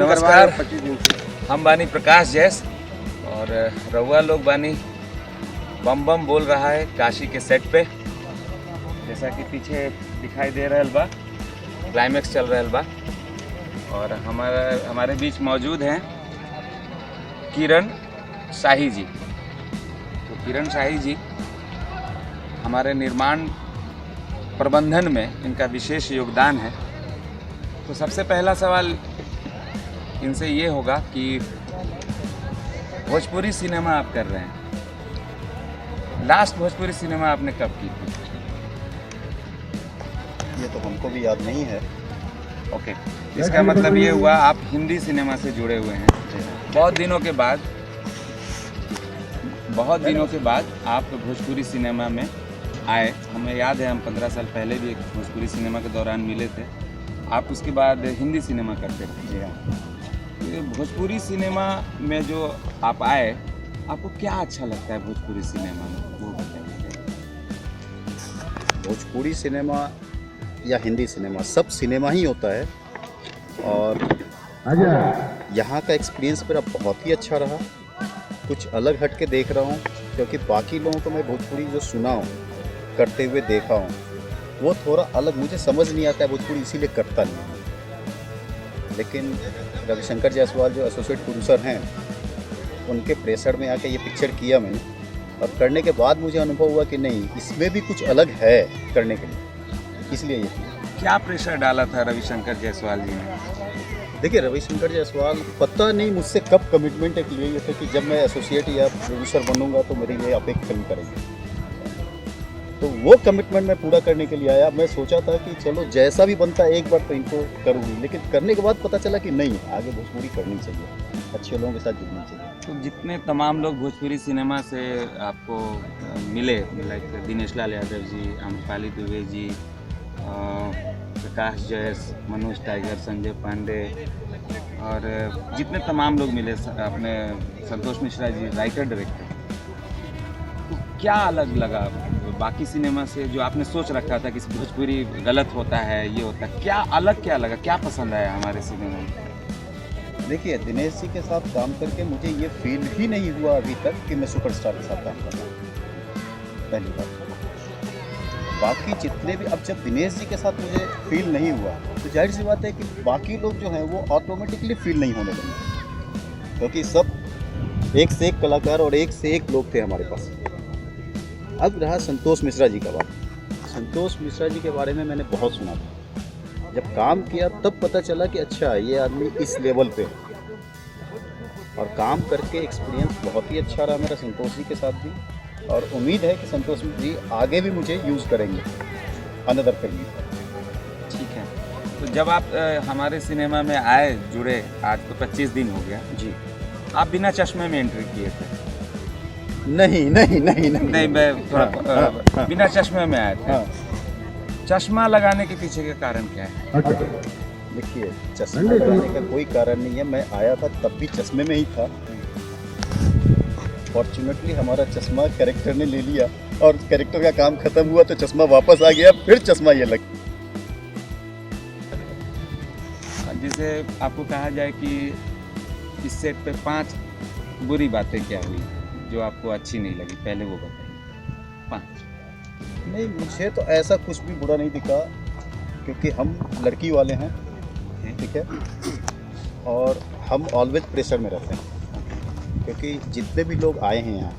नमस्कार। 25 दिन से हम बानी प्रकाश जैस और रउआ लोग बानी बम बम बोल रहा है काशी के सेट पे। जैसा कि पीछे दिखाई दे रहल बा, क्लाइमेक्स चल रहल बा और हमारे बीच मौजूद हैं किरण शाही जी। तो किरण शाही जी हमारे निर्माण प्रबंधन में इनका विशेष योगदान है। तो सबसे पहला सवाल इनसे ये होगा कि भोजपुरी सिनेमा आप कर रहे हैं, लास्ट भोजपुरी सिनेमा आपने कब की थी? ये तो हमको भी याद नहीं है। ओके, इसका मतलब ये हुआ आप हिंदी सिनेमा से जुड़े हुए हैं। बहुत दिनों के बाद आप भोजपुरी सिनेमा में आए। हमें याद है हम 15 साल पहले भी एक भोजपुरी सिनेमा के दौरान मिले थे। आप उसके बाद हिंदी सिनेमा करते थे। जी हाँ। ये भोजपुरी सिनेमा में जो आप आए, आपको क्या अच्छा लगता है भोजपुरी सिनेमा में, वो बताइए। भोजपुरी सिनेमा या हिंदी सिनेमा, सब सिनेमा ही होता है और यहाँ का एक्सपीरियंस मेरा बहुत ही अच्छा रहा। कुछ अलग हट के देख रहा हूँ, क्योंकि बाकी लोगों को मैं भोजपुरी जो सुना हूँ, करते हुए देखा हूँ, वो थोड़ा अलग मुझे समझ नहीं आता है भोजपुरी, इसीलिए करता नहीं हूँ। लेकिन रविशंकर जायसवाल जो एसोसिएट प्रोड्यूसर हैं, उनके प्रेशर में आके ये पिक्चर किया मैंने और करने के बाद मुझे अनुभव हुआ कि नहीं, इसमें भी कुछ अलग है करने के लिए, इसलिए ये किया। क्या प्रेशर डाला था रविशंकर जायसवाल जी ने? देखिए, रविशंकर जायसवाल पता नहीं मुझसे कब कमिटमेंट एक लिए थे कि जब मैं एसोसिएट या प्रोड्यूसर बनूंगा तो मेरे लिए आप एक फिल्म करेंगे। तो वो कमिटमेंट मैं पूरा करने के लिए आया। मैं सोचा था कि चलो जैसा भी बनता है एक बार तो इनको करूँगी, लेकिन करने के बाद पता चला कि नहीं, आगे भोजपुरी करनी चाहिए, अच्छे लोगों के साथ जुड़नी चाहिए। तो जितने तमाम लोग भोजपुरी सिनेमा से आपको मिले, लाइक दिनेश लाल यादव जी, आम्रपाली दुबे जी, प्रकाश जैस, मनोज टाइगर, संजय पांडे और जितने तमाम लोग मिले, अपने संतोष मिश्रा जी राइटर डायरेक्टर, तो क्या अलग लगा बाकी सिनेमा से जो आपने सोच रखा था कि भोजपुरी गलत होता है, ये होता है, क्या अलग क्या लगा, क्या पसंद आया हमारे सिनेमा में? देखिए, दिनेश जी के साथ काम करके मुझे ये फील ही नहीं हुआ अभी तक कि मैं सुपरस्टार के साथ काम कर रहा हूँ, पहली बात। बाकी जितने भी, अब जब दिनेश जी के साथ मुझे फील नहीं हुआ तो जाहिर सी बात है कि बाकी लोग जो हैं वो ऑटोमेटिकली फील नहीं होने लगे, क्योंकि सब एक से एक कलाकार और एक से एक लोग थे हमारे पास। अब रहा संतोष मिश्रा जी का बात। संतोष मिश्रा जी के बारे में मैंने बहुत सुना था, जब काम किया तब पता चला कि अच्छा, ये आदमी इस लेवल पे है। और काम करके एक्सपीरियंस बहुत ही अच्छा रहा मेरा संतोष जी के साथ भी, और उम्मीद है कि संतोष जी आगे भी मुझे यूज़ करेंगे अनदर फिल्म। ठीक है, तो जब आप हमारे सिनेमा में आए, जुड़े, आज तो 25 दिन हो गया जी। आप बिना चश्मे में एंट्री किए थे? नहीं, मैं थोड़ा हाँ। बिना चश्मे में आए थे। हाँ। चश्मा लगाने के पीछे का कारण क्या है? देखिए, चश्मा लगाने का कोई कारण नहीं है। मैं आया था तब भी चश्मे में ही था। फॉर्चुनेटली हमारा चश्मा कैरेक्टर ने ले लिया और कैरेक्टर का काम खत्म हुआ तो चश्मा वापस आ गया, फिर चश्मा ये लग। जिसे आपको कहा जाए कि इस सेट पे 5 बुरी बातें क्या हुई जो आपको अच्छी नहीं लगी, पहले वो बताइए। 5। नहीं, मुझे तो ऐसा कुछ भी बुरा नहीं दिखा, क्योंकि हम लड़की वाले हैं, ठीक है, और हम ऑलवेज प्रेशर में रहते हैं, क्योंकि जितने भी लोग आए हैं यहाँ,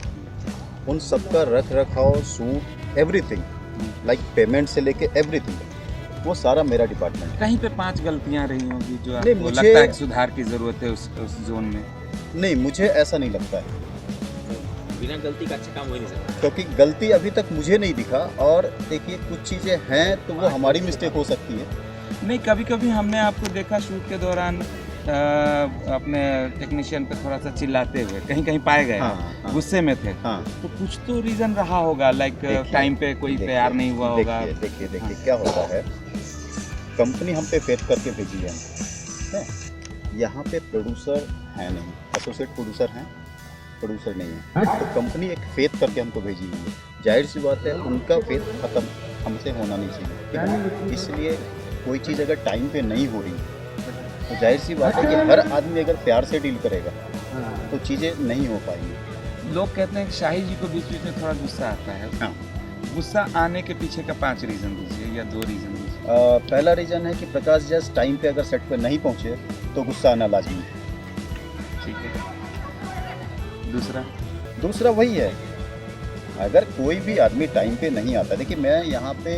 उन सबका रख रखाव, सूट, एवरीथिंग, लाइक पेमेंट से लेके एवरीथिंग, वो सारा मेरा डिपार्टमेंट है। कहीं पे 5 गलतियां रही होंगी जो नहीं, आपको मुझे लगता है कि सुधार की ज़रूरत है उस जोन में? नहीं, मुझे ऐसा नहीं लगता है, बिना गलती का अच्छा काम हो ही नहीं सकता। क्योंकि गलती अभी तक मुझे नहीं दिखा। और देखिए, कुछ चीज़ें हैं तो वो हमारी मिस्टेक हो सकती है। नहीं, कभी कभी हमने आपको देखा शूट के दौरान अपने टेक्नीशियन पे थोड़ा सा चिल्लाते हुए कहीं कहीं पाए गए, हाँ। गुस्से में थे। हाँ। तो कुछ तो रीज़न रहा होगा, लाइक टाइम पे कोई तैयार नहीं हुआ होगा। देखिए, क्या होता है, कंपनी हम पे फेथ करके भेजी है, ठीक है? यहाँ पे प्रोड्यूसर है नहीं, एसोसिएट प्रोड्यूसर हैं, प्रोड्यूसर नहीं है, तो कंपनी एक फेथ करके हमको भेजी हुई है। जाहिर सी बात है, उनका फेथ ख़त्म हमसे होना नहीं चाहिए, ठीक है? इसलिए कोई चीज़ अगर टाइम पे नहीं हो रही तो जाहिर सी बात है कि हर आदमी अगर प्यार से डील करेगा हाँ। तो चीज़ें नहीं हो पाएंगी। लोग कहते हैं कि शाही जी को बीच बीच में थोड़ा गुस्सा आता है। हाँ। गुस्सा आने के पीछे का 5 रीज़न दीजिए या 2 रीज़न दीजिए। पहला रीज़न है कि प्रकाश जैस टाइम पे अगर सेट पे नहीं पहुँचे तो गुस्सा आना लाजमी है। ठीक है। दूसरा वही है, अगर कोई भी आदमी टाइम पे नहीं आता, देखिए मैं यहाँ पे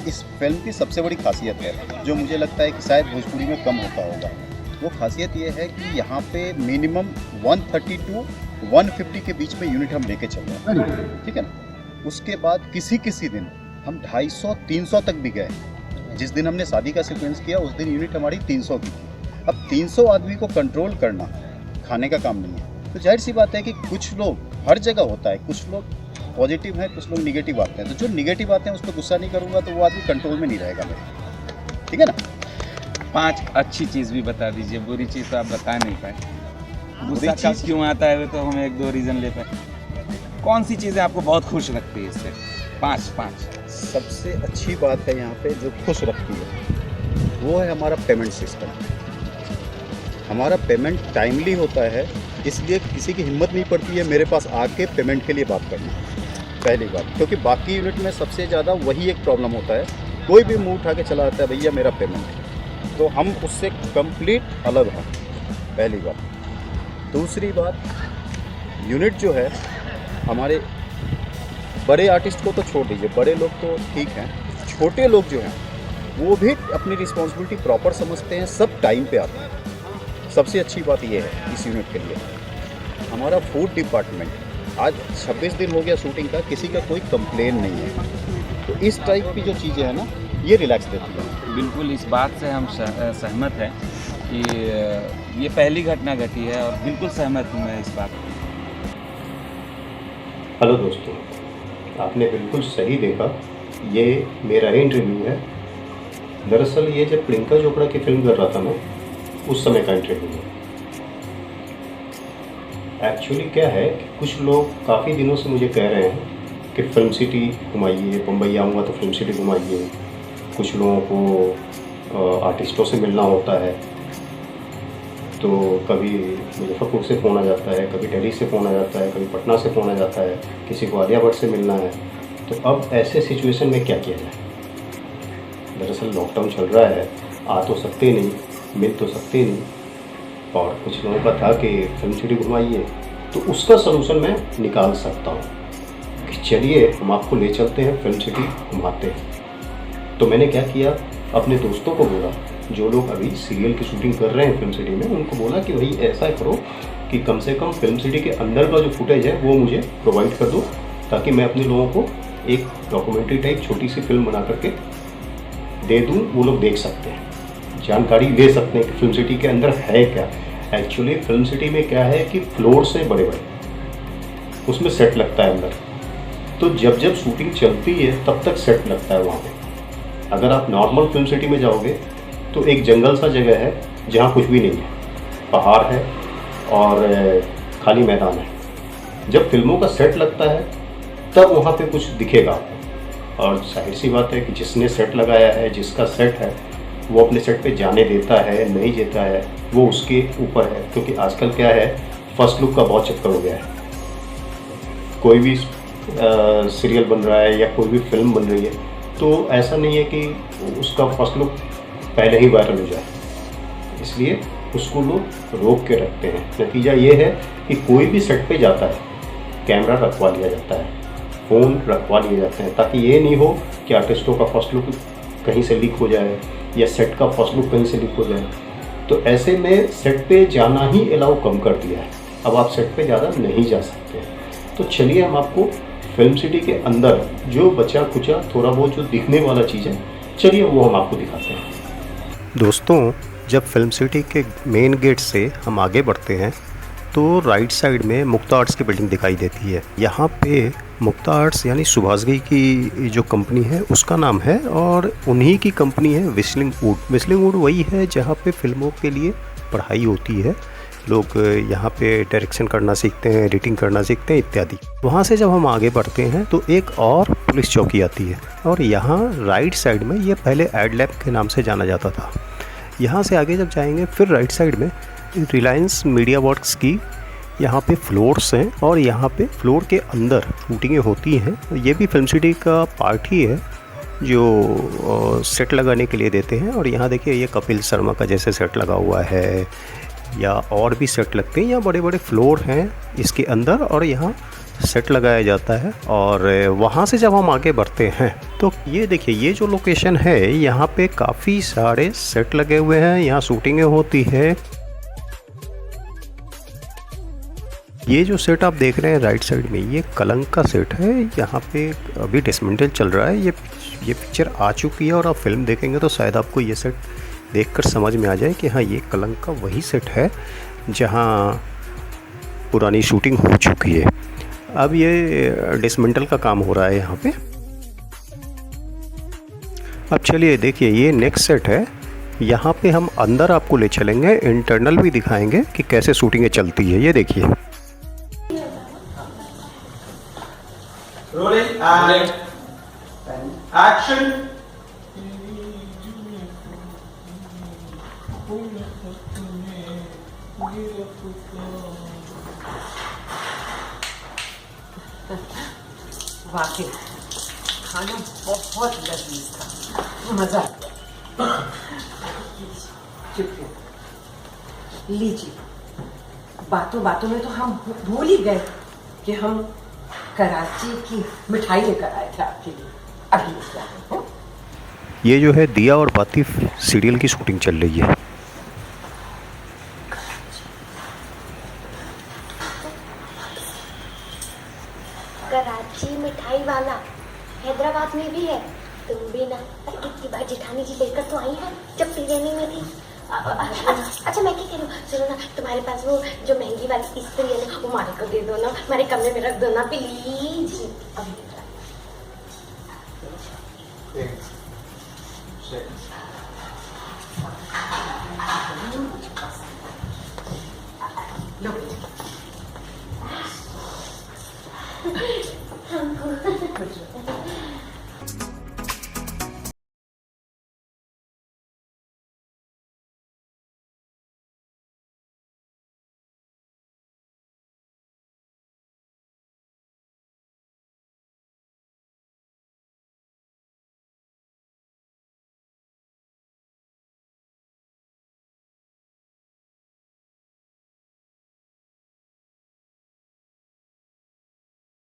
इस फिल्म की सबसे बड़ी खासियत है जो मुझे लगता है कि शायद भोजपुरी में कम होता होगा, वो खासियत ये है कि यहाँ पे मिनिमम 130 टू 150 के बीच में यूनिट हम लेके चल रहे हैं, ठीक है ना। उसके बाद किसी दिन हम 250-300 तक भी गए। जिस दिन हमने शादी का सीक्वेंस किया उस दिन यूनिट हमारी 300 की थी। अब 300 आदमी को कंट्रोल करना खाने का काम नहीं है, तो जाहिर सी बात है कि कुछ लोग, हर जगह होता है, कुछ लोग पॉजिटिव हैं, कुछ लोग निगेटिव आते हैं, तो जो निगेटिव आते हैं उस पर गुस्सा नहीं करूँगा तो वो आदमी कंट्रोल में नहीं रहेगा मेरे, ठीक है ना। 5 अच्छी चीज़ भी बता दीजिए, बुरी चीज़ तो आप बता नहीं पाए। गुस्सा कब चीज़ क्यों आता है वो तो हम 1-2 रीज़न ले पाए। कौन सी चीज़ें आपको बहुत खुश रखती है इससे? 5 सबसे अच्छी बात है यहाँ पे जो खुश रखती है वो है हमारा पेमेंट सिस्टम। हमारा पेमेंट टाइमली होता है, इसलिए किसी की हिम्मत नहीं पड़ती है मेरे पास आके पेमेंट के लिए बात करना, पहली बात। क्योंकि बाकी यूनिट में सबसे ज़्यादा वही एक प्रॉब्लम होता है, कोई भी मुंह उठा के चला आता है भैया मेरा पेमेंट, तो हम उससे कंप्लीट अलग हैं, पहली बात। दूसरी बात, यूनिट जो है हमारे बड़े आर्टिस्ट को तो छोड़ दीजिए, बड़े लोग तो ठीक हैं, छोटे लोग जो हैं वो भी अपनी रिस्पॉन्सिबिलिटी प्रॉपर समझते हैं, सब टाइम पे आते हैं। सबसे अच्छी बात ये है इस यूनिट के लिए हमारा फूड डिपार्टमेंट, आज 26 दिन हो गया शूटिंग का, किसी का कोई कंप्लेन नहीं है। तो इस टाइप की जो चीज़ें हैं ना, ये रिलैक्स देती हैं। बिल्कुल इस बात से हम सहमत हैं कि ये पहली घटना घटी है और बिल्कुल सहमत हूँ मैं इस बात से। हेलो दोस्तों, आपने बिल्कुल सही देखा, ये मेरा ही इंटरव्यू है। दरअसल ये जब प्रियंका चोपड़ा की फिल्म कर रहा था मैं, उस समय का इंटरव्यू है। एक्चुअली क्या है कि कुछ लोग काफ़ी दिनों से मुझे कह रहे हैं कि फिल्म सिटी घुमाइए, बम्बई आऊँगा तो फिल्म सिटी घुमाइए। कुछ लोगों को आर्टिस्टों से मिलना होता है, तो कभी मुजफ्फरपुर से फ़ोन आ जाता है, कभी दिल्ली से फ़ोन आ जाता है, कभी पटना से फ़ोन आ जाता है, किसी को आलिया भट्ट से मिलना है। तो अब ऐसे सिचुएशन में क्या किया जाए? दरअसल लॉकडाउन चल रहा है, आ तो सकते नहीं, मिल तो सकते नहीं, और कुछ लोगों का था कि फिल्म सिटी घुमाइए, तो उसका सलूशन मैं निकाल सकता हूँ कि चलिए हम आपको ले चलते हैं, फिल्म सिटी घुमाते हैं। तो मैंने क्या किया, अपने दोस्तों को बोला, जो लोग अभी सीरियल की शूटिंग कर रहे हैं फिल्म सिटी में, उनको बोला कि भाई ऐसा करो कि कम से कम फिल्म सिटी के अंदर का जो फुटेज है वो मुझे प्रोवाइड कर दो, ताकि मैं अपने लोगों को एक डॉक्यूमेंट्री टाइप छोटी सी फिल्म बना करके दे दूँ, वो लोग देख सकते हैं, जानकारी ले सकते हैं कि फिल्म सिटी के अंदर है क्या। एक्चुअली फिल्म सिटी में क्या है कि फ्लोर से बड़े बड़े उसमें सेट लगता है अंदर, तो जब जब शूटिंग चलती है तब तक सेट लगता है वहाँ पे। अगर आप नॉर्मल फिल्म सिटी में जाओगे तो एक जंगल सा जगह है जहाँ कुछ भी नहीं है, पहाड़ है और खाली मैदान है। जब फिल्मों का सेट लगता है तब वहाँ पे कुछ दिखेगा आपको, और जाहिर सी बात है कि जिसने सेट लगाया है, जिसका सेट है, वो अपने सेट पे जाने देता है नहीं देता है वो उसके ऊपर है। क्योंकि आजकल क्या है, फर्स्ट लुक का बहुत चक्कर हो गया है। कोई भी सीरियल बन रहा है या कोई भी फिल्म बन रही है तो ऐसा नहीं है कि उसका फर्स्ट लुक पहले ही वायरल हो जाए, इसलिए उसको लोग रोक के रखते हैं। नतीजा ये है कि कोई भी सेट पे जाता है, कैमरा रखवा लिया जाता है, फ़ोन रखवा लिए जाते हैं, ताकि ये नहीं हो कि आर्टिस्टों का फर्स्ट लुक कहीं से लीक हो जाए या सेट का फर्स्ट लुक कहीं से लीक हो जाए। तो ऐसे में सेट पे जाना ही अलाउ कम कर दिया है, अब आप सेट पे ज़्यादा नहीं जा सकते। तो चलिए हम आपको फिल्म सिटी के अंदर जो बचा कुचा थोड़ा बहुत जो दिखने वाला चीज़ है, चलिए वो हम आपको दिखाते हैं। दोस्तों, जब फिल्म सिटी के मेन गेट से हम आगे बढ़ते हैं तो राइट साइड में मुक्ता आर्ट्स की बिल्डिंग दिखाई देती है। यहाँ पे मुक्ता आर्ट्स यानी सुभाष घई की जो कंपनी है उसका नाम है, और उन्हीं की कंपनी है व्हिस्लिंग वुड। व्हिस्लिंग वुड वही है जहाँ पे फिल्मों के लिए पढ़ाई होती है, लोग यहाँ पे डायरेक्शन करना सीखते हैं, एडिटिंग करना सीखते हैं इत्यादि। वहाँ से जब हम आगे बढ़ते हैं तो एक और पुलिस चौकी आती है, और यहाँ राइट साइड में ये पहले एड लैब के नाम से जाना जाता था। यहाँ से आगे जब जाएंगे फिर राइट साइड में रिलायंस मीडिया वर्क्स की यहाँ पे फ्लोर्स हैं और यहाँ पे फ्लोर के अंदर शूटिंगें होती हैं। ये भी फिल्म सिटी का पार्ट ही है जो सेट लगाने के लिए देते हैं। और यहाँ देखिए ये कपिल शर्मा का जैसे सेट लगा हुआ है या और भी सेट लगते हैं। यहाँ बड़े बड़े फ्लोर हैं इसके अंदर और यहाँ सेट लगाया जाता है। और वहाँ से जब हम आगे बढ़ते हैं तो ये देखिए ये जो लोकेशन है यहाँ पे काफ़ी सारे सेट लगे हुए हैं, यहाँ शूटिंगें होती है। ये जो सेट आप देख रहे हैं राइट साइड में ये कलंक का सेट है। यहाँ पे अभी डिसमेंटल चल रहा है। ये पिक्चर आ चुकी है और आप फिल्म देखेंगे तो शायद आपको ये सेट देखकर समझ में आ जाए कि हाँ ये कलंक का वही सेट है जहाँ पुरानी शूटिंग हो चुकी है। अब ये डिसमेंटल का काम हो रहा है यहाँ पे। अब चलिए देखिए ये नेक्स्ट सेट है। यहाँ पे हम अंदर आपको ले चलेंगे, इंटरनल भी दिखाएंगे कि कैसे शूटिंगें चलती है। ये देखिए Rolling and action. वाकई खाना बहुत लजीज था, मजा आ गया। शुक्रिया। लीजिए, बातों बातों में तो हम भूल ही गए कि हम कराची की मिठाई लेकर आए थे आपके लिए। अभी लेकर आए हैं। ये जो है दिया और बाती सीरियल की शूटिंग चल रही है। कराची मिठाई वाला हैदराबाद में भी है। तुम भी ना कितनी बार जेठानी जी लेकर तो आई है जब त्रिवेणी में थी। अच्छा मैं क्या कह रही हूँ, सुनो ना, तुम्हारे पास वो जो महंगी वाली इस्त्री है ना, वो हमारे को दे दो ना, हमारे कमरे में रख दो ना प्लीज। अभी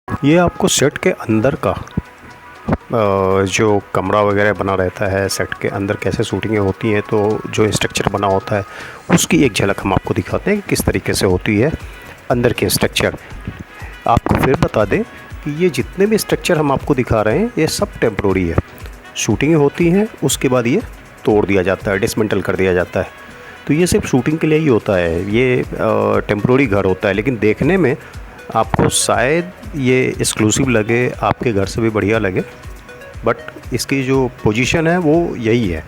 ये आपको सेट के अंदर का जो कमरा वगैरह बना रहता है, सेट के अंदर कैसे शूटिंगें होती हैं, तो जो स्ट्रक्चर बना होता है उसकी एक झलक हम आपको दिखाते हैं कि किस तरीके से होती है अंदर के स्ट्रक्चर। आपको फिर बता दें कि ये जितने भी स्ट्रक्चर हम आपको दिखा रहे हैं ये सब टेम्प्रोरी है। शूटिंगें होती हैं उसके बाद ये तोड़ दिया जाता है, डिसमेंटल कर दिया जाता है। तो ये सिर्फ शूटिंग के लिए ही होता है, ये टेम्प्रोरी घर होता है। लेकिन देखने में आपको शायद ये एक्सक्लूसिव लगे, आपके घर से भी बढ़िया लगे, बट इसकी जो पोजीशन है वो यही है।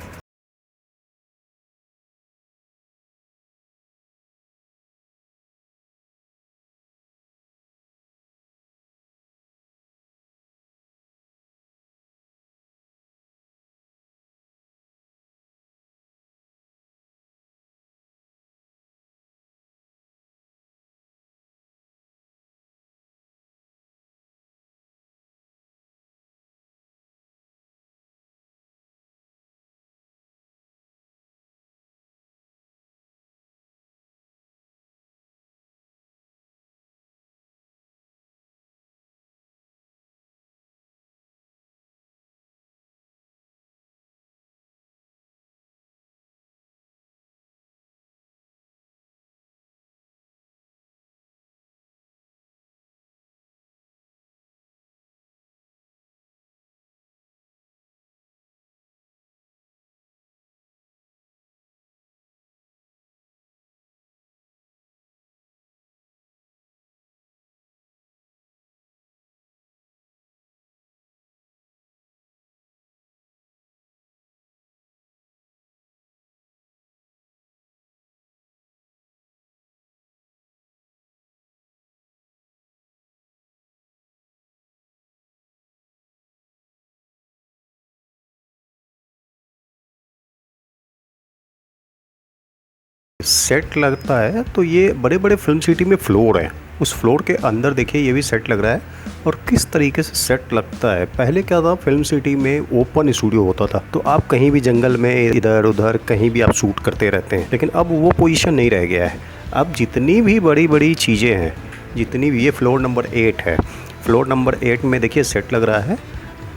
सेट लगता है तो ये बड़े बड़े फिल्म सिटी में फ्लोर हैं, उस फ्लोर के अंदर देखिए ये भी सेट लग रहा है। और किस तरीके से सेट लगता है, पहले क्या था फिल्म सिटी में ओपन स्टूडियो होता था, तो आप कहीं भी जंगल में इधर उधर कहीं भी आप शूट करते रहते हैं, लेकिन अब वो पोजीशन नहीं रह गया है। अब जितनी भी बड़ी बड़ी चीज़ें हैं, जितनी भी, ये फ्लोर नंबर 8 है, फ्लोर नंबर 8 में देखिए सेट लग रहा है।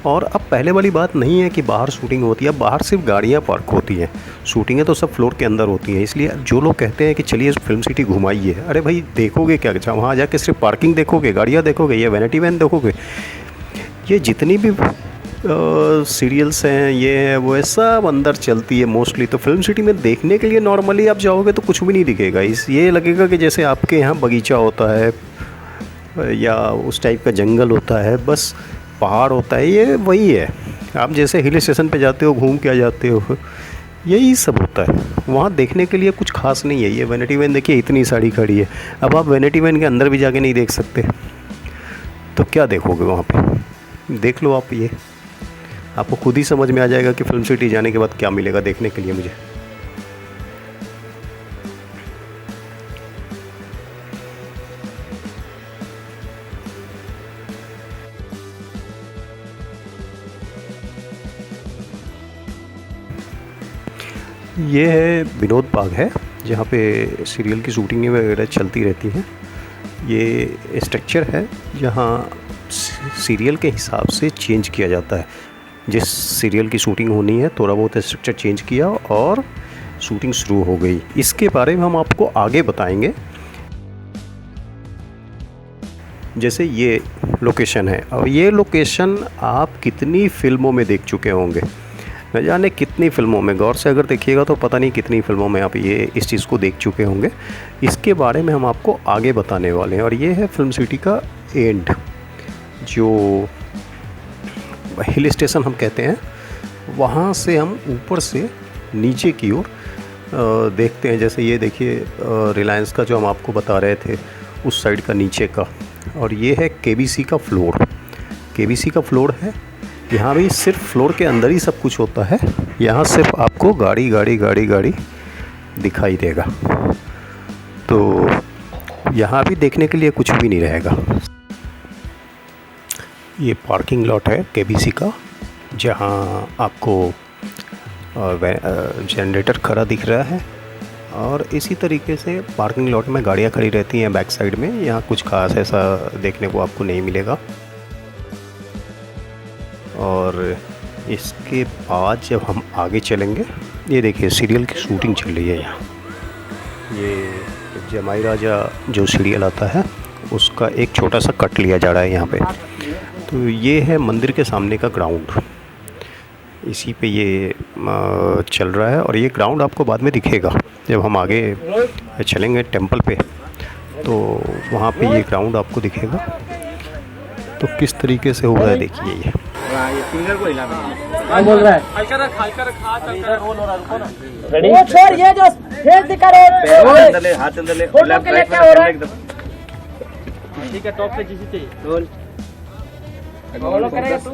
और अब पहले वाली बात नहीं है कि बाहर शूटिंग होती है, अब बाहर सिर्फ गाड़ियाँ पार्क होती हैं, शूटिंगें तो सब फ्लोर के अंदर होती हैं। इसलिए जो लोग कहते हैं कि चलिए फिल्म सिटी घुमाइए, अरे भाई देखोगे क्या, वहाँ जाके सिर्फ पार्किंग देखोगे, गाड़ियाँ देखोगे या वैनिटी वैन देखोगे? ये जितनी भी सीरियल्स हैं, ये है वो है, सब अंदर चलती है मोस्टली। तो फिल्म सिटी में देखने के लिए नॉर्मली आप जाओगे तो कुछ भी नहीं दिखेगा, ये लगेगा कि जैसे आपके यहाँ बगीचा होता है या उस टाइप का जंगल होता है, बस पहाड़ होता है, ये वही है। आप जैसे हिल स्टेशन पे जाते हो, घूम के आ जाते हो, यही सब होता है। वहाँ देखने के लिए कुछ खास नहीं है। ये वैनिटी वैन देखिए इतनी सारी खड़ी है, अब आप वैनिटी वैन के अंदर भी जाके नहीं देख सकते, तो क्या देखोगे वहाँ पे? देख लो आप, ये आपको खुद ही समझ में आ जाएगा कि फिल्म सिटी जाने के बाद क्या मिलेगा देखने के लिए मुझे। ये है विनोद बाग है, जहाँ पे सीरियल की शूटिंग वगैरह चलती रहती हैं। ये स्ट्रक्चर है जहाँ सीरियल के हिसाब से चेंज किया जाता है। जिस सीरियल की शूटिंग होनी है थोड़ा बहुत स्ट्रक्चर चेंज किया और शूटिंग शुरू हो गई। इसके बारे में हम आपको आगे बताएंगे। जैसे ये लोकेशन है, और ये लोकेशन आप कितनी फिल्मों में देख चुके होंगे, न जाने कितनी फिल्मों में, गौर से अगर देखिएगा तो पता नहीं कितनी फिल्मों में आप ये इस चीज़ को देख चुके होंगे। इसके बारे में हम आपको आगे बताने वाले हैं। और ये है फिल्म सिटी का एंड, जो हिल स्टेशन हम कहते हैं, वहाँ से हम ऊपर से नीचे की ओर देखते हैं। जैसे ये देखिए रिलायंस का जो हम आपको बता रहे थे, उस साइड का नीचे का, और ये है केबीसी का फ्लोर। केबीसी का फ्लोर है, यहाँ भी सिर्फ फ्लोर के अंदर ही सब कुछ होता है। यहाँ सिर्फ आपको गाड़ी गाड़ी गाड़ी गाड़ी दिखाई देगा, तो यहाँ भी देखने के लिए कुछ भी नहीं रहेगा। ये पार्किंग लॉट है केबीसी का, जहाँ आपको जनरेटर खड़ा दिख रहा है, और इसी तरीके से पार्किंग लॉट में गाड़ियाँ खड़ी रहती हैं बैक साइड में। यहाँ कुछ खास ऐसा देखने को आपको नहीं मिलेगा। और इसके बाद जब हम आगे चलेंगे, ये देखिए सीरियल की शूटिंग चल रही है यहाँ। ये जमाई राजा जो सीरियल आता है उसका एक छोटा सा कट लिया जा रहा है यहाँ पे। तो ये है मंदिर के सामने का ग्राउंड, इसी पे ये चल रहा है। और ये ग्राउंड आपको बाद में दिखेगा जब हम आगे चलेंगे टेंपल पे, तो वहाँ पे ये ग्राउंड आपको दिखेगा। तो किस तरीके से हो रहा है देखिए ये। फिंगर को हिलाना है, बोल रहा है हल्का रख, हल्का रख, हाथ हल्का रोल हो रहा है, रुको ना, रेडी, वो छोड़, ये जो फेस दिखा रहे हैं, अंदर ले, हाथ अंदर ले, लेफ्ट राइट क्या हो रहा है, ठीक है, टॉप पे जिसी चाहिए, रोल फॉलो करेगा तू,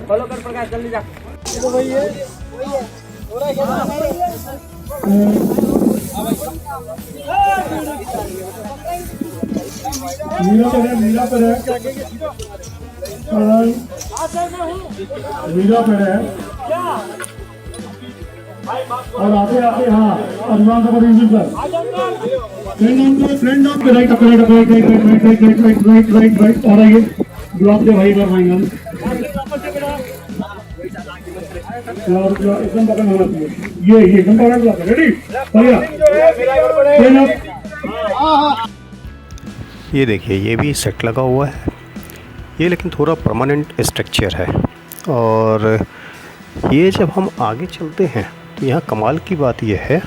फॉलो कर प्रकाश, जल्दी जा, तो वही है हो रहा है। मीरा पर है मीरा पर है, और आते आते हाँ अभिमान का इंजन पर फ्रेंड ऑन राइट राइट और आइए ब्लॉक दे भाई, पर आएंगे हम एकदम पकड़ होना चाहिए, ये एकदम पकड़ ब्लॉक, रेडी भैया। ये देखिए ये भी सेट लगा हुआ है, ये लेकिन थोड़ा परमानेंट स्ट्रक्चर है। और ये जब हम आगे चलते हैं तो यहाँ कमाल की बात यह है,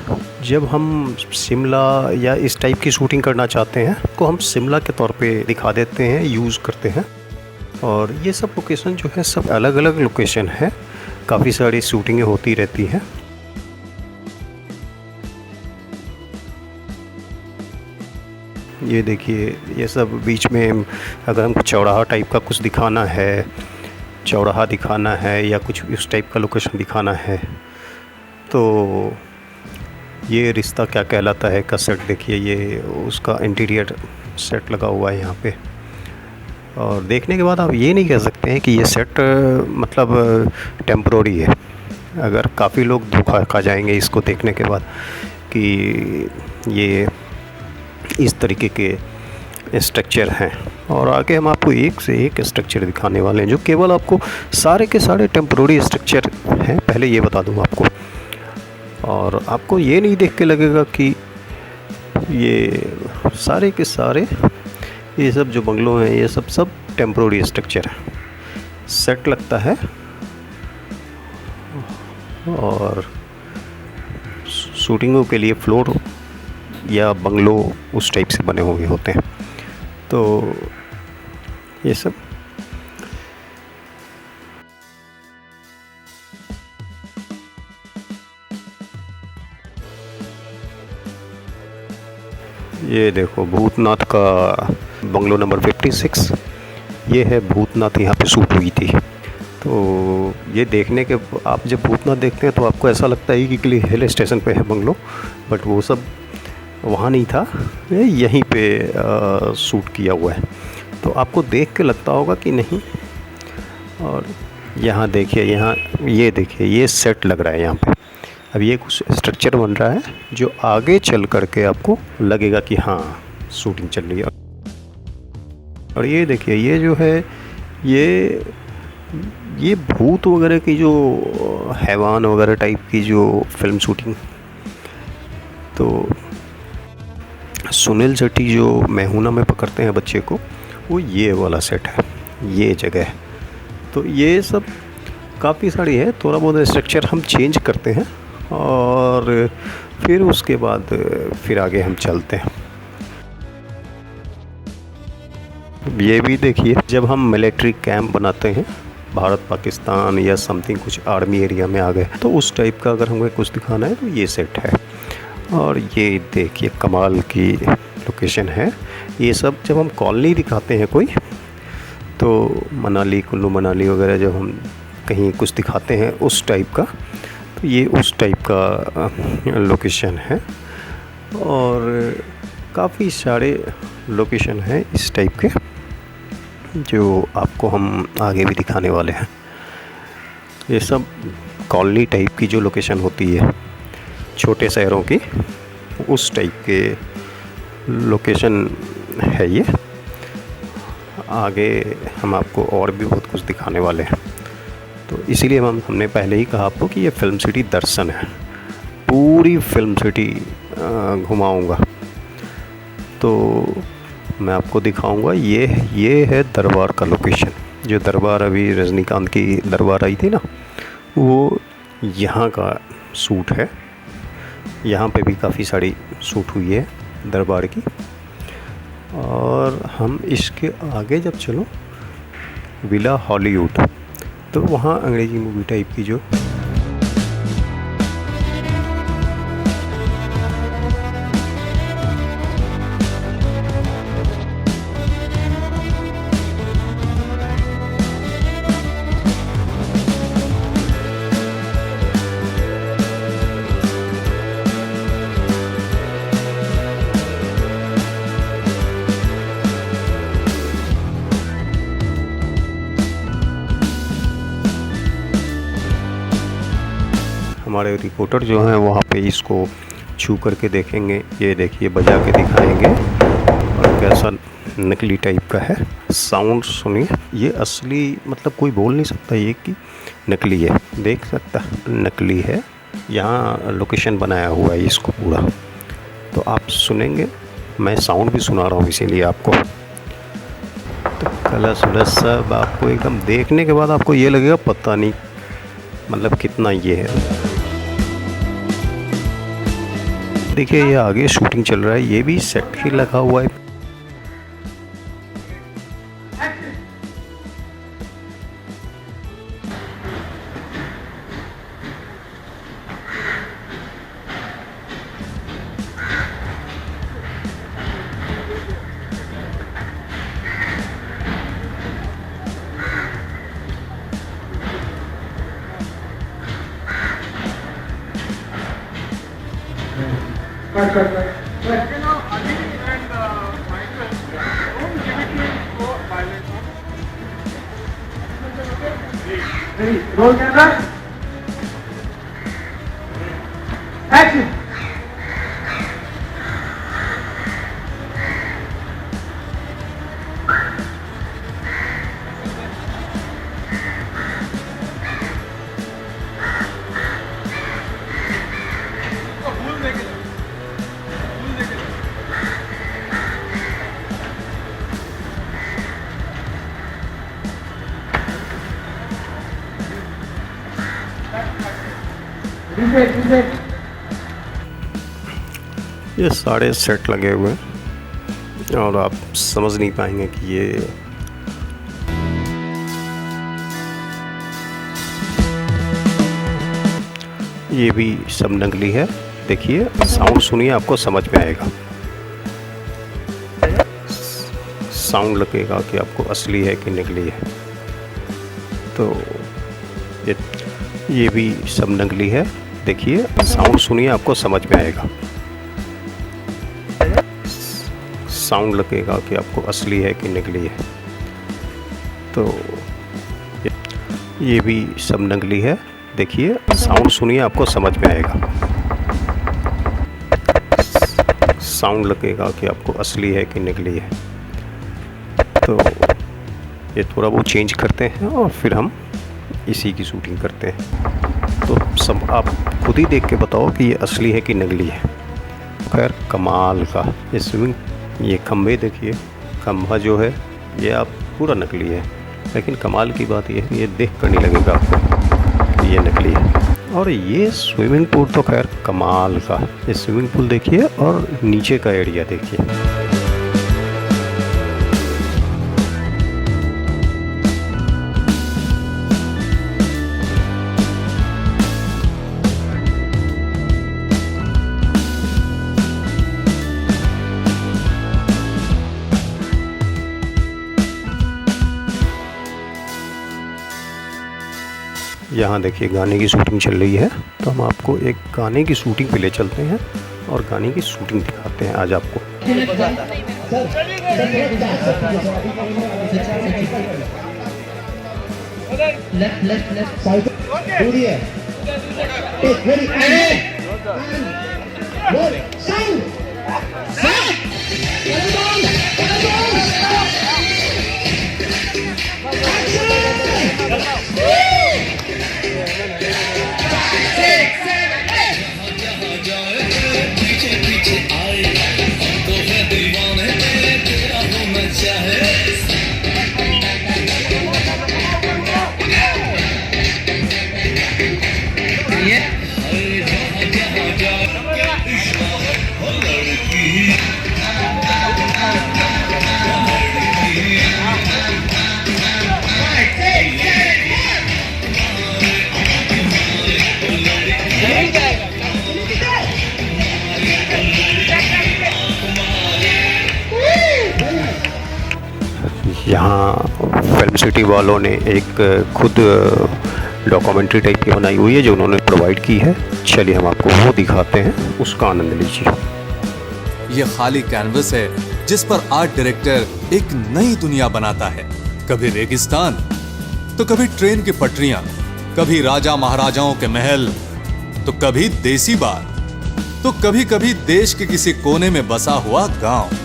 जब हम शिमला या इस टाइप की शूटिंग करना चाहते हैं तो हम शिमला के तौर पे दिखा देते हैं, यूज़ करते हैं। और ये सब लोकेशन जो है सब अलग अलग लोकेशन है, काफ़ी सारी शूटिंगें होती रहती हैं। ये देखिए ये सब बीच में, अगर हमको चौराहा टाइप का कुछ दिखाना है, चौराहा दिखाना है या कुछ उस टाइप का लोकेशन दिखाना है, तो ये रिश्ता क्या कहलाता है का सेट देखिए, ये उसका इंटीरियर सेट लगा हुआ है यहाँ पे। और देखने के बाद आप ये नहीं कह सकते हैं कि ये सेट मतलब टेम्प्रोरी है। अगर काफ़ी लोग धोखा खा जाएंगे इसको देखने के बाद कि ये इस तरीके के स्ट्रक्चर हैं। और आगे हम आपको एक से एक स्ट्रक्चर दिखाने वाले हैं जो केवल आपको सारे के सारे टेम्प्रोरी स्ट्रक्चर हैं, पहले ये बता दूं आपको। और आपको ये नहीं देख के लगेगा कि ये सारे के सारे ये सब जो बंगलो हैं ये सब टेम्प्रोरी स्ट्रक्चर है, सेट लगता है। और शूटिंगों के लिए फ्लोर या बंगलो उस टाइप से बने हुए होते हैं। तो ये सब ये देखो भूतनाथ का बंगलो नंबर 56, ये है भूतनाथ, यहाँ पे शूट हुई थी। तो ये देखने के आप जब भूतनाथ देखते हैं तो आपको ऐसा लगता है कि हिल स्टेशन पे है बंगलो, बट वो सब वहाँ नहीं था, यहीं पे शूट किया हुआ है। तो आपको देख के लगता होगा कि नहीं। और यहाँ देखिए, यहाँ ये देखिए, ये सेट लग रहा है यहाँ पे। अब ये कुछ स्ट्रक्चर बन रहा है जो आगे चल करके आपको लगेगा कि हाँ शूटिंग चल रही है। और ये देखिए, ये जो है ये भूत वगैरह की जो हैवान वगैरह टाइप की जो फिल्म शूटिंग, तो सुनील शेट्टी जो मैहूना में पकड़ते हैं बच्चे को, वो ये वाला सेट है, ये जगह है। तो ये सब काफ़ी सारी है, थोड़ा बहुत स्ट्रक्चर हम चेंज करते हैं और फिर उसके बाद फिर आगे हम चलते हैं। ये भी देखिए, जब हम मिलिट्री कैंप बनाते हैं भारत पाकिस्तान या समथिंग कुछ आर्मी एरिया में आ गए, तो उस टाइप का अगर हमें कुछ दिखाना है तो ये सेट है। और ये देखिए कमाल की लोकेशन है। ये सब जब हम कॉलोनी दिखाते हैं कोई, तो मनाली, कुल्लू मनाली वगैरह जब हम कहीं कुछ दिखाते हैं उस टाइप का, तो ये उस टाइप का लोकेशन है। और काफ़ी सारे लोकेशन हैं इस टाइप के जो आपको हम आगे भी दिखाने वाले हैं। ये सब कॉलोनी टाइप की जो लोकेशन होती है छोटे शहरों की, उस टाइप के लोकेशन है ये। आगे हम आपको और भी बहुत कुछ दिखाने वाले हैं, तो इसीलिए हमने पहले ही कहा आपको कि ये फिल्म सिटी दर्शन है। पूरी फिल्म सिटी घुमाऊंगा, तो मैं आपको दिखाऊंगा। ये है दरबार का लोकेशन, जो दरबार अभी रजनीकांत की दरबार आई थी ना, वो यहाँ का शूट है। यहाँ पे भी काफ़ी सारी शूट हुई है दरबार की। और हम इसके आगे जब चलो विला हॉलीवुड, तो वहाँ अंग्रेज़ी मूवी टाइप की जो हमारे रिपोर्टर जो हैं वहाँ पे इसको छू करके देखेंगे। ये देखिए बजा के दिखाएंगे और कैसा नकली टाइप का है। साउंड सुनिए, ये असली मतलब कोई बोल नहीं सकता ये कि नकली है, देख सकता नकली है। यहाँ लोकेशन बनाया हुआ है इसको पूरा, तो आप सुनेंगे। मैं साउंड भी सुना रहा हूँ इसीलिए आपको। तो कलश वलश सब आपको एकदम देखने के बाद आपको ये लगेगा पता नहीं मतलब कितना ये है। देखिए ये आगे शूटिंग चल रहा है, ये भी सेट ही लगा हुआ है। Roll camera action. ये सारे सेट लगे हुए हैं और आप समझ नहीं पाएंगे कि ये भी सब नकली है। देखिए साउंड सुनिए, आपको समझ में आएगा। साउंड लगेगा कि आपको असली है कि नकली है। तो ये भी सब नकली है। देखिए साउंड सुनिए, आपको समझ में आएगा। साउंड लगेगा कि आपको असली है कि नकली है। तो ये भी सब नकली है। देखिए साउंड सुनिए, आपको समझ में आएगा। साउंड लगेगा कि आपको असली है कि नकली है। तो ये थोड़ा वो चेंज करते हैं और फिर हम इसी की शूटिंग करते हैं। तो सब आप खुद ही देख के बताओ कि ये असली है कि नकली है। खैर कमाल का ये स्विमिंग, ये खंभे देखिए, खंभा जो है ये आप पूरा नकली है। लेकिन कमाल की बात ये है, ये देख कर नहीं लगेगा आपको कि ये नकली है। और ये स्विमिंग पूल तो खैर कमाल का, ये स्विमिंग पूल देखिए और नीचे का एरिया देखिए। यहाँ देखिए गाने की शूटिंग चल रही है, तो हम आपको एक गाने की शूटिंग पे ले चलते हैं और गाने की शूटिंग दिखाते हैं आज आपको। यहाँ फिल्म सिटी वालों ने एक खुद डॉक्यूमेंट्री टाइप की बनाई हुई है जो उन्होंने प्रोवाइड की है। चलिए हम आपको वो दिखाते हैं, उसका आनंद लीजिए। ये खाली कैनवस है जिस पर आर्ट डायरेक्टर एक नई दुनिया बनाता है। कभी रेगिस्तान, तो कभी ट्रेन की पटरियां, कभी राजा महाराजाओं के महल, तो कभी देसी बार, तो कभी कभी देश के किसी कोने में बसा हुआ गांव।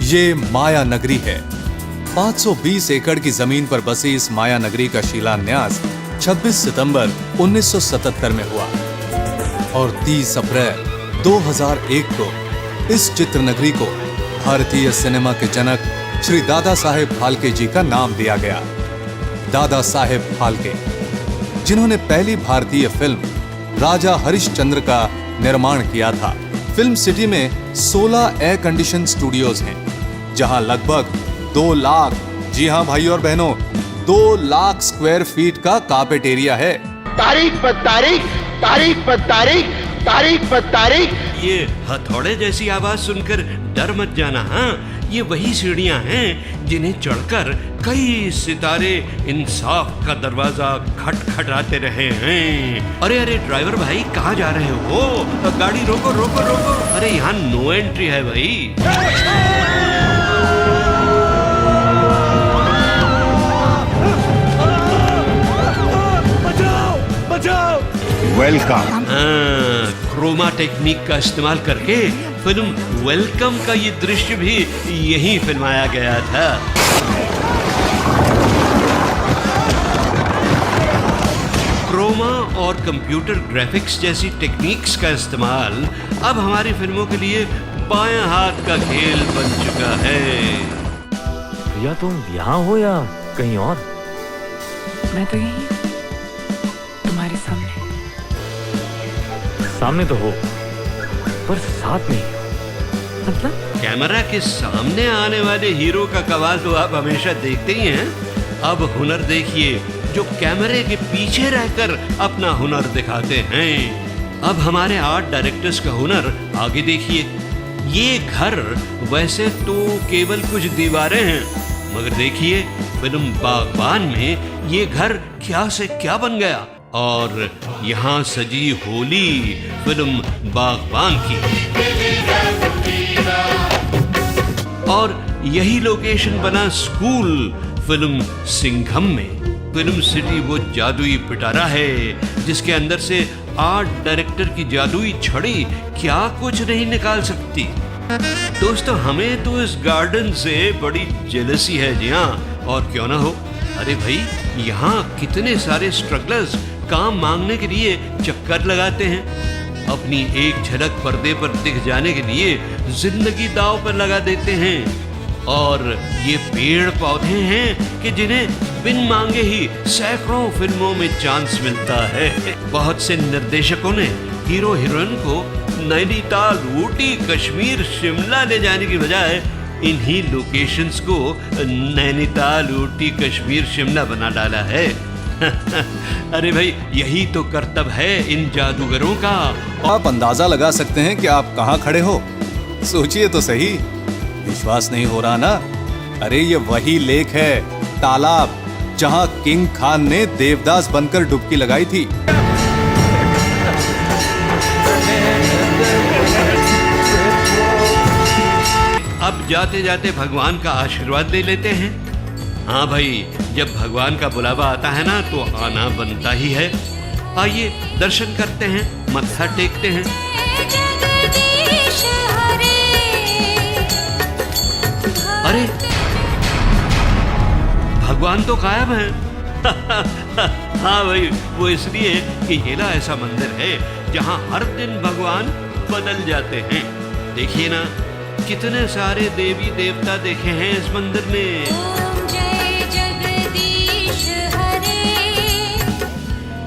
ये माया नगरी है। 520 एकड़ की जमीन पर बसी इस माया नगरी का शिलान्यास 26 सितंबर 1977 में हुआ और 30 अप्रैल 2001 को इस चित्र नगरी को भारतीय सिनेमा के जनक श्री दादा साहेब फाल्के जी का नाम दिया गया। दादा साहेब फाल्के, जिन्होंने पहली भारतीय फिल्म राजा हरिश्चंद्र का निर्माण किया था। फिल्म सिटी में 16 एयर कंडीशन स्टूडियोज हैं, जहां लगभग 2 लाख, जी हां भाई और बहनों, 2 लाख स्क्वायर फीट का कार्पेट एरिया है। तारीख पर तारीख, तारीख पर तारीख, तारीख पर तारीख। ये हथौड़े जैसी आवाज सुनकर डर मत जाना। हाँ, ये वही सीढ़ियां हैं जिन्हें चढ़कर कई सितारे इंसाफ का दरवाजा खटखटाते रहे हैं। अरे अरे ड्राइवर भाई, कहाँ जा रहे हो? गाड़ी रोको रोको रोको। अरे यहाँ नो एंट्री है भाई। वेलकम। क्रोमा टेक्निक का इस्तेमाल करके फिल्म वेलकम का ये दृश्य भी यहीं फिल्माया गया था। क्रोमा और कंप्यूटर ग्राफिक्स जैसी टेक्निक्स का इस्तेमाल अब हमारी फिल्मों के लिए बाएं हाथ का खेल बन चुका है। भैया तुम यहाँ हो या कहीं और? मैं तो यही तुम्हारे सामने तो हो पर साथ नहीं। मतलब कैमरा के सामने आने वाले हीरो का कमाल तो आप हमेशा देखते ही हैं। अब हुनर देखिए जो कैमरे के पीछे रहकर अपना हुनर दिखाते हैं। अब हमारे आर्ट डायरेक्टर्स का हुनर आगे देखिए। ये घर वैसे तो केवल कुछ दीवारें हैं, मगर देखिए फिल्म बागबान में ये घर क्या से क्या बन गया। और यहाँ सजी होली फिल्म बागबान की, और यही लोकेशन बना स्कूल फिल्म सिंघम में। फिल्म सिटी वो जादुई पिटारा है जिसके अंदर से आर्ट डायरेक्टर की जादुई छड़ी क्या कुछ नहीं निकाल सकती। दोस्तों, हमें तो इस गार्डन से बड़ी जेलसी है जी हाँ, और क्यों ना हो। अरे भाई, यहाँ कितने सारे स्ट्रगलर्स काम मांगने के लिए चक्कर लगाते हैं। अपनी एक झलक पर्दे पर दिख जाने के लिए जिंदगी दांव पर लगा देते हैं। और ये पेड़ पौधे हैं कि जिन्हें बिन मांगे ही सैकड़ों फिल्मों में चांस मिलता है। बहुत से निर्देशकों ने हीरो हीरोइन को नैनीताल, ऊटी, कश्मीर, शिमला ले जाने की बजाय इन्हीं लोकेशंस को नैनीताल, ऊटी, कश्मीर, शिमला बना डाला है। अरे भाई, यही तो कर्तव्य है इन जादूगरों का। आप अंदाजा लगा सकते हैं कि आप कहाँ खड़े हो। सोचिए तो सही। विश्वास नहीं हो रहा ना? अरे ये वही लेक है, तालाब, जहाँ किंग खान ने देवदास बनकर डुबकी लगाई थी। अब जाते जाते भगवान का आशीर्वाद ले लेते हैं। हाँ भाई, जब भगवान का बुलावा आता है ना तो आना बनता ही है। आइए दर्शन करते हैं, मत्था टेकते हैं। अरे भगवान तो गायब हैं। हाँ भाई, वो इसलिए कि येला ऐसा मंदिर है जहाँ हर दिन भगवान बदल जाते हैं। देखिए ना, कितने सारे देवी देवता देखे हैं इस मंदिर में।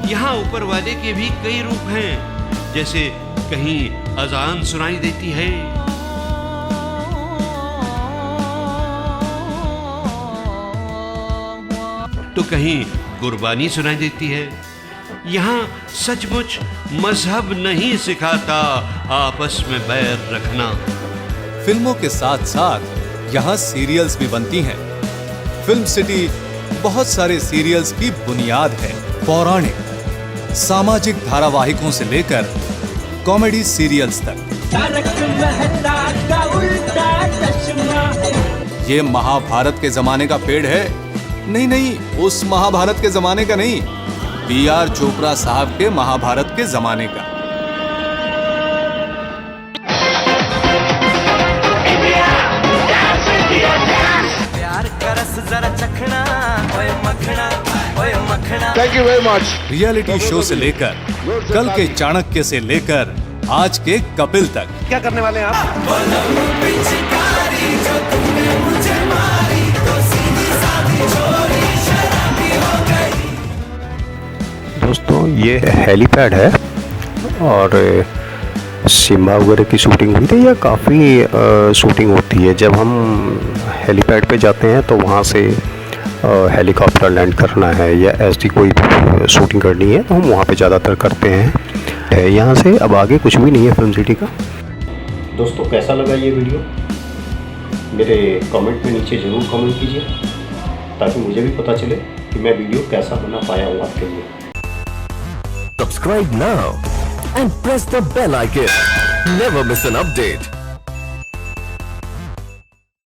यहाँ ऊपर वाले के भी कई रूप हैं, जैसे कहीं अजान सुनाई देती है, तो कहीं गुरबानी सुनाई देती है। यहाँ सचमुच मजहब नहीं सिखाता आपस में बैर रखना। फिल्मों के साथ साथ यहाँ सीरियल्स भी बनती हैं। फिल्म सिटी बहुत सारे सीरियल्स की बुनियाद है। पौराणिक, सामाजिक धारावाहिकों से लेकर कॉमेडी सीरियल्स तक। ये महाभारत के जमाने का पेड़ है। नहीं नहीं, उस महाभारत के जमाने का नहीं, B.R. चोपड़ा साहब के महाभारत के जमाने का। Thank you very much. Reality show से लेकर कल के चाणक्य से लेकर आज के कपिल तक। क्या करने वाले हैं आप? दोस्तों, ये हेलीपैड है और सिम्बा वगैरह की शूटिंग हुई थी। या काफ़ी शूटिंग होती है। जब हम हेलीपैड पे जाते हैं तो वहाँ से हेलीकॉप्टर लैंड करना है या ऐसी कोई शूटिंग करनी है तो हम वहाँ पे ज़्यादातर करते हैं। यहाँ से अब आगे कुछ भी नहीं है फिल्म सिटी का। दोस्तों, कैसा लगा ये वीडियो? मेरे कमेंट में नीचे ज़रूर कमेंट कीजिए, ताकि मुझे भी पता चले कि मैं वीडियो कैसा बना पाया हूँ आपके लिए। Subscribe now and press the bell icon. Never miss an update.